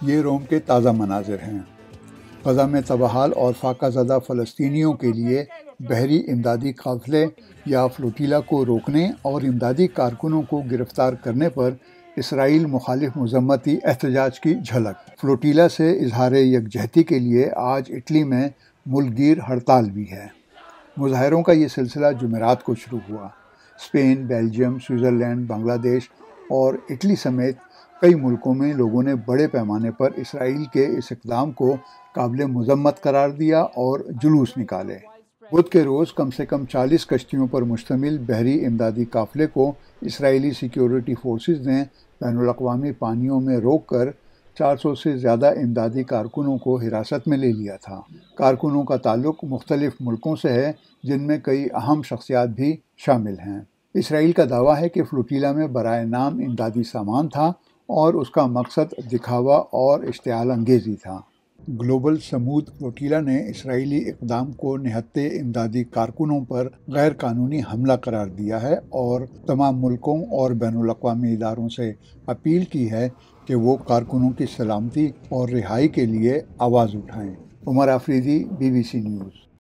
یہ روم کے تازہ مناظر ہیں۔ غزہ میں تباہال اور فاقہ زدہ فلسطینیوں کے لیے بحری امدادی قافلے یا فلوٹیلا کو روکنے اور امدادی کارکنوں کو گرفتار کرنے پر اسرائیل مخالف مذمتی احتجاج کی جھلک۔ فلوٹیلا سے اظہار یکجہتی کے لیے آج اٹلی میں ملک گیر ہڑتال بھی ہے۔ مظاہروں کا یہ سلسلہ جمعرات کو شروع ہوا۔ اسپین، بیلجیم، سوئٹزرلینڈ، بنگلہ دیش اور اٹلی سمیت کئی ملکوں میں لوگوں نے بڑے پیمانے پر اسرائیل کے اس اقدام کو قابل مذمت قرار دیا اور جلوس نکالے۔ بدھ کے روز کم سے کم 40 کشتیوں پر مشتمل بحری امدادی قافلے کو اسرائیلی سیکیورٹی فورسز نے بین الاقوامی پانیوں میں روک کر 400 سے زیادہ امدادی کارکنوں کو حراست میں لے لیا تھا۔ کارکنوں کا تعلق مختلف ملکوں سے ہے، جن میں کئی اہم شخصیات بھی شامل ہیں۔ اسرائیل کا دعویٰ ہے کہ فلوٹیلا میں برائے نام امدادی سامان تھا اور اس کا مقصد دکھاوا اور اشتعال انگیزی تھا۔ گلوبل سمود فلوٹیلا نے اسرائیلی اقدام کو نہتے امدادی کارکنوں پر غیر قانونی حملہ قرار دیا ہے اور تمام ملکوں اور بین الاقوامی اداروں سے اپیل کی ہے کہ وہ کارکنوں کی سلامتی اور رہائی کے لیے آواز اٹھائیں۔ عمر آفریدی، BBC نیوز۔